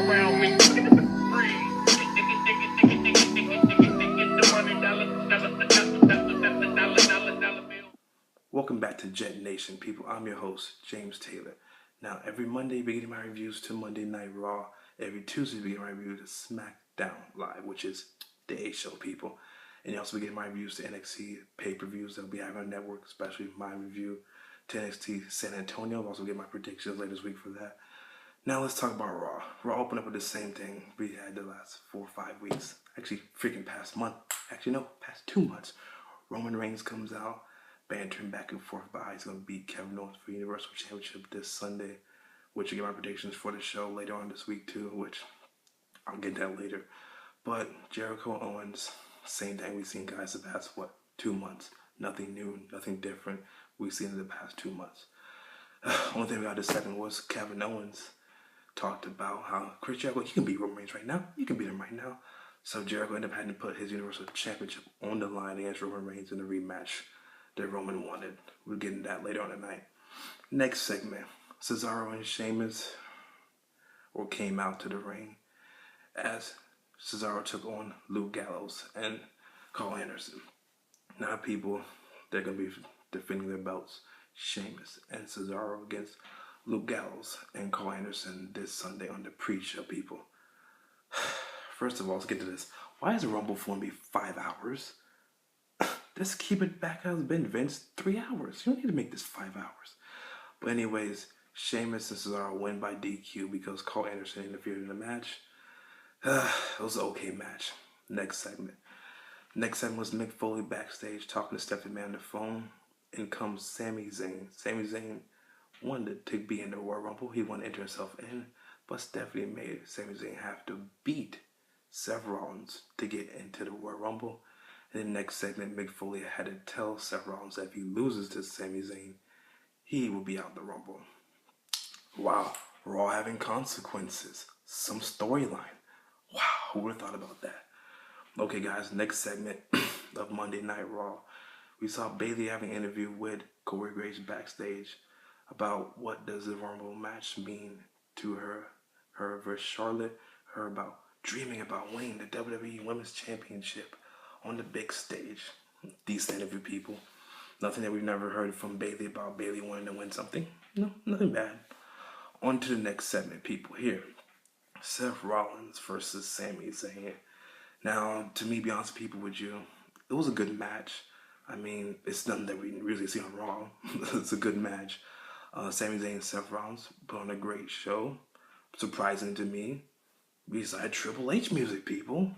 around me. Welcome back to Jet Nation, people. I'm your host, James Taylor. Now, every Monday, beginning my reviews to Monday Night Raw. Every Tuesday, beginning my reviews to SmackDown Live, which is the A show, people. And you also begin my reviews to NXT pay-per-views that will be having on the network, especially my review to NXT San Antonio. I'll also get my predictions later this week for that. Now let's talk about Raw. Raw opened up with the same thing we had the last 4 or 5 weeks. Actually, freaking past month. Actually, no, past 2 months. Roman Reigns comes out, bantering back and forth about how he's going to beat Kevin Owens for the Universal Championship this Sunday, which you get my predictions for the show later on this week too, which I'll get to that later. But Jericho Owens, same thing we've seen, guys, the past, 2 months. Nothing new, nothing different we've seen in the past 2 months. Only thing we got this second was Kevin Owens talked about how Chris Jericho, he can beat Roman Reigns right now. You can beat him right now. So Jericho ended up having to put his Universal Championship on the line against Roman Reigns in the rematch that Roman wanted. We'll get into that later on tonight. Next segment, Cesaro and Sheamus came out to the ring as Cesaro took on Luke Gallows and Carl Anderson. Now, people, they're going to be defending their belts. Sheamus and Cesaro against Luke Gallows and Carl Anderson this Sunday on the pre-show, people. First of all, let's get to this. Why is the Rumble going to be 5 hours? Just keep it back as it's been, Vince. 3 hours. You don't need to make this 5 hours. But anyways, Sheamus and Cesaro win by DQ because Carl Anderson interfered in the match. It was an okay match. Next segment. Next segment was Mick Foley backstage talking to Stephanie McMahon on the phone. In comes Sami Zayn. Sami Zayn wanted to be in the Royal Rumble. He wanted to enter himself in, but Stephanie made Sami Zayn have to beat Seth Rollins to get into the Royal Rumble. In the next segment, Mick Foley had to tell Seth Rollins that if he loses to Sami Zayn, he will be out the Rumble. Wow, Raw having consequences. Some storyline. Wow, who would have thought about that? Okay, guys, next segment of Monday Night Raw. We saw Bayley having an interview with Corey Graves backstage about what does the Rumble match mean to her versus Charlotte, her about dreaming about winning the WWE Women's Championship on the big stage. Decent interview, people. Nothing that we've never heard from Bayley about Bayley wanting to win something. No, nothing bad. On to the next segment, people. Here, Seth Rollins versus Sami Zayn. Now, to me, be honest, people, with you, it was a good match. I mean, it's nothing that we really see on Raw. It's a good match. Sami Zayn and Seth Rollins put on a great show. Surprising to me. Besides Triple H music, people.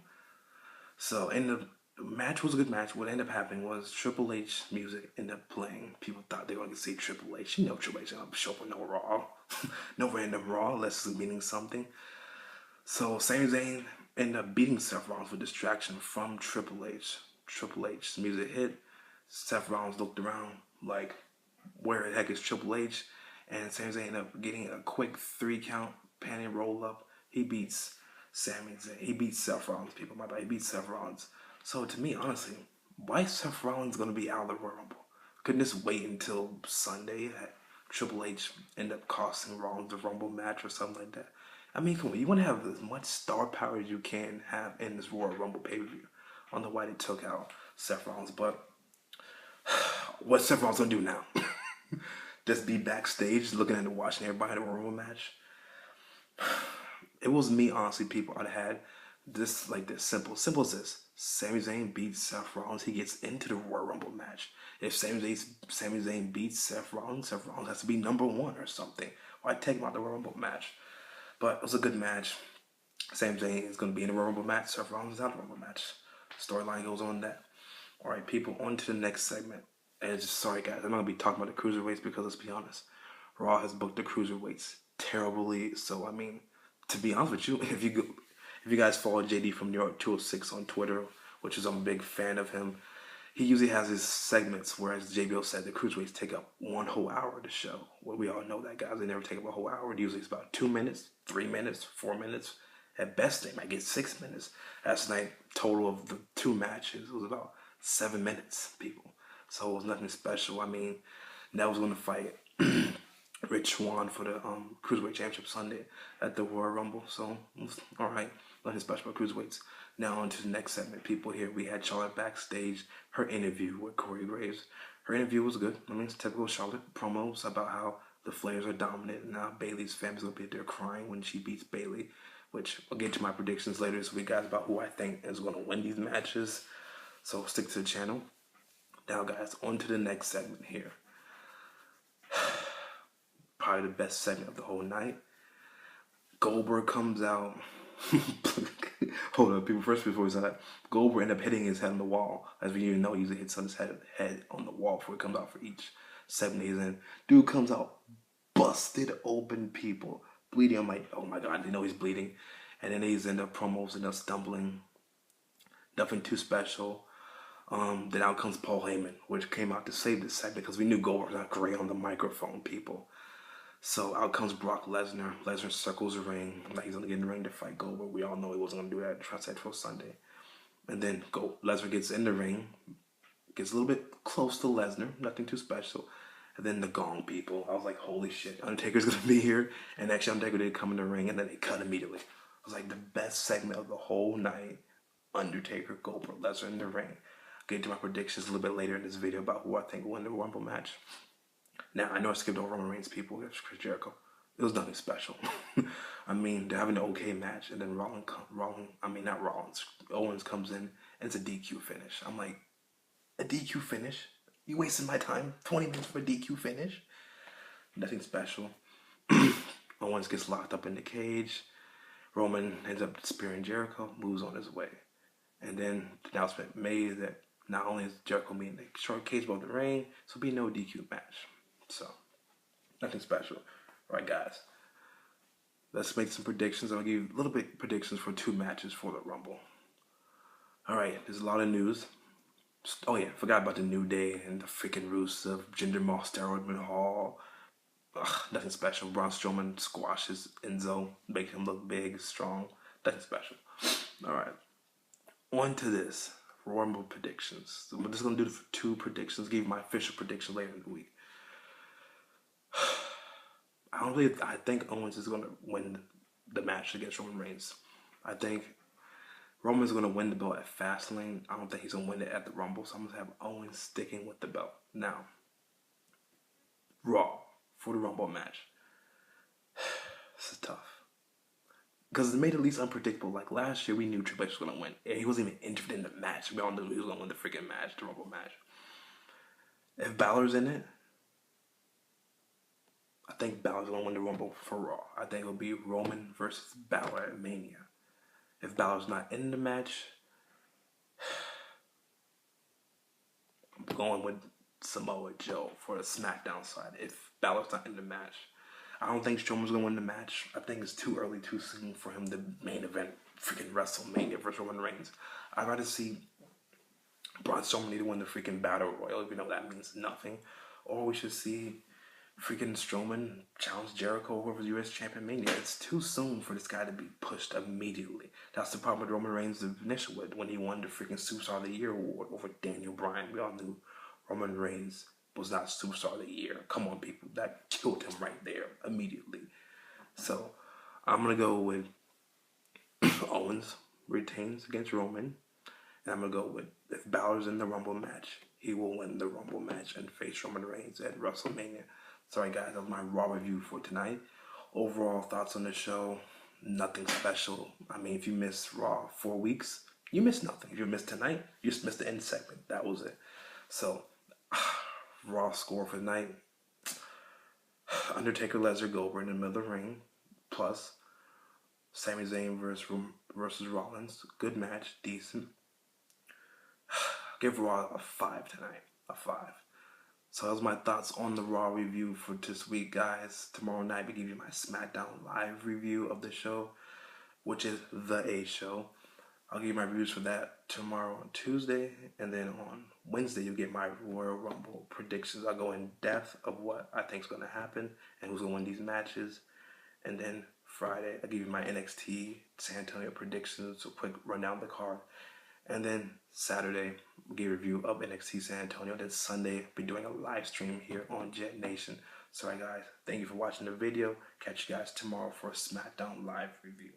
So, in the match was a good match. What ended up happening was Triple H music ended up playing. People thought they were going to see Triple H. You know Triple H don't show up on no Raw. No random Raw unless it's meaning something. So Sami Zayn ended up beating Seth Rollins with distraction from Triple H. Triple H's music hit. Seth Rollins looked around like, where the heck is Triple H? And Sami Zayn ended up getting a quick 3-count panty roll up. He beats Sami Zayn. He beats Seth Rollins, people. My bad. He beats Seth Rollins. So to me, honestly, why is Seth Rollins going to be out of the Royal Rumble? Couldn't this wait until Sunday that Triple H end up costing Rollins the Rumble match or something like that? I mean, come on, you want to have as much star power as you can have in this Royal Rumble pay-per-view. I don't know why they took out Seth Rollins, but what's Seth Rollins going to do now? Just be backstage looking at and watching everybody in the Royal Rumble match? It was me, honestly, people. I'd had this like this simple as this. Sami Zayn beats Seth Rollins, he gets into the Royal Rumble match. If Sami Zayn beats Seth Rollins has to be number 1 or something. Why take him out the Royal Rumble match? But it was a good match. Sami Zayn is going to be in the Royal Rumble match. Seth Rollins is out the Rumble match. Storyline goes on that. All right, people, on to the next segment. And just sorry, guys, I'm not going to be talking about the cruiserweights because let's be honest, Raw has booked the cruiserweights terribly. So I mean, to be honest with you, if you guys follow JD from New York 206 on Twitter, which is I'm a big fan of him, he usually has his segments, whereas JBL said the cruiserweights take up 1 whole hour of the show. Well, we all know that, guys. They never take up a whole hour. Usually it's about 2 minutes, 3 minutes, 4 minutes. At best, they might get 6 minutes. Last night, total of the 2 matches was about 7 minutes, people. So it was nothing special. I mean, Neville's going to fight Rich Swann for the Cruiserweight Championship Sunday at the Royal Rumble. So, all right, nothing special about Cruiserweights. Now on to the next segment. People here, we had Charlotte backstage, her interview with Corey Graves. Her interview was good. I mean, it's typical Charlotte promos about how the Flares are dominant and now Bayley's family's going to be there crying when she beats Bayley, which I'll get to my predictions later this week, guys, about who I think is going to win these matches. So stick to the channel. Now, guys, on to the next segment here. Probably the best segment of the whole night. Goldberg comes out. Hold up, people. First, before we say that, Goldberg ended up hitting his head on the wall. As we even know, he usually hits his head on the wall before he comes out for each 7 days in. Dude comes out busted open, people. Bleeding. I'm like, oh my god, they know he's bleeding. And then he's in the promos and stumbling. Nothing too special. Then out comes Paul Heyman, which came out to save this segment because we knew Goldberg was not great on the microphone, people. So out comes Brock Lesnar. Lesnar circles the ring. Like he's going to get in the ring to fight Goldberg. We all know he wasn't going to do that. Try to for Sunday. And then Lesnar gets in the ring. Gets a little bit close to Lesnar. Nothing too special. And then the gong, people. I was like, holy shit. Undertaker's going to be here. And actually Undertaker did come in the ring. And then they cut immediately. It was like the best segment of the whole night. Undertaker, Goldberg, Lesnar in the ring. I'll get into my predictions a little bit later in this video about who I think will win the Rumble match. Now, I know I skipped over Roman Reigns, people. It's Chris Jericho. It was nothing special. I mean, they're having an okay match, and then Owens comes in, and it's a DQ finish. I'm like, a DQ finish? You wasting my time? 20 minutes for a DQ finish? Nothing special. Owens gets locked up in the cage. Roman ends up spearing Jericho, moves on his way. And then the announcement made that not only is Jericho being the short cage above the ring, so be no DQ match. So, nothing special. All right, guys. Let's make some predictions. I'll give you a little bit predictions for 2 matches for the Rumble. All right, there's a lot of news. Oh, yeah, forgot about the New Day and the freaking Rusev, Jinder Mahal, Steroid Mahal. Nothing special. Braun Strowman squashes Enzo, makes him look big, strong. Nothing special. All right. On to this. Rumble predictions. So we're just going to do 2 predictions. Give you my official prediction later in the week. I think Owens is going to win the match against Roman Reigns. I think Roman's going to win the belt at Fastlane. I don't think he's going to win it at the Rumble. So I'm going to have Owens sticking with the belt. Now, Raw for the Rumble match. This is tough. Because it made it at least unpredictable. Like last year, we knew Triple H was going to win. He wasn't even interested in the match. We all knew he was going to win the freaking match, the Rumble match. If Balor's in it, I think Balor's going to win the Rumble for Raw. I think it'll be Roman versus Balor at Mania. If Balor's not in the match, I'm going with Samoa Joe for the SmackDown side. If Balor's not in the match, I don't think Strowman's going to win the match. I think it's too early, too soon for him to main event freaking WrestleMania versus Roman Reigns. I'd rather see Braun Strowman need to win the freaking Battle Royal, even though that means nothing. Or we should see freaking Strowman challenge Jericho over the U.S. Champion Mania. It's too soon for this guy to be pushed immediately. That's the problem with Roman Reigns' initial when he won the freaking Superstar of the Year award over Daniel Bryan. We all knew Roman Reigns was not Superstar of the Year. Come on, people. That killed him right there immediately. So, I'm going to go with Owens retains against Roman. And I'm going to go with, if Balor's in the Rumble match, he will win the Rumble match and face Roman Reigns at WrestleMania. Sorry, guys, that was my Raw review for tonight. Overall thoughts on the show, nothing special. I mean, if you missed Raw 4 weeks, you missed nothing. If you missed tonight, you just missed the end segment. That was it. So, Raw score for tonight. Undertaker, Lesnar, Goldberg in the middle of the ring. Plus, Sami Zayn versus Rollins. Good match. Decent. Give Raw a 5 tonight. A 5. So that was my thoughts on the Raw review for this week, guys. Tomorrow night we give you my SmackDown Live review of the show, which is The A Show. I'll give you my reviews for that tomorrow on Tuesday. And then on Wednesday, you'll get my Royal Rumble predictions. I'll go in depth of what I think is going to happen and who's going to win these matches. And then Friday, I'll give you my NXT San Antonio predictions, a quick rundown of the card. And then Saturday, we'll give a review of NXT San Antonio. Then Sunday, I'll be doing a live stream here on Jet Nation. So guys, thank you for watching the video. Catch you guys tomorrow for a SmackDown Live review.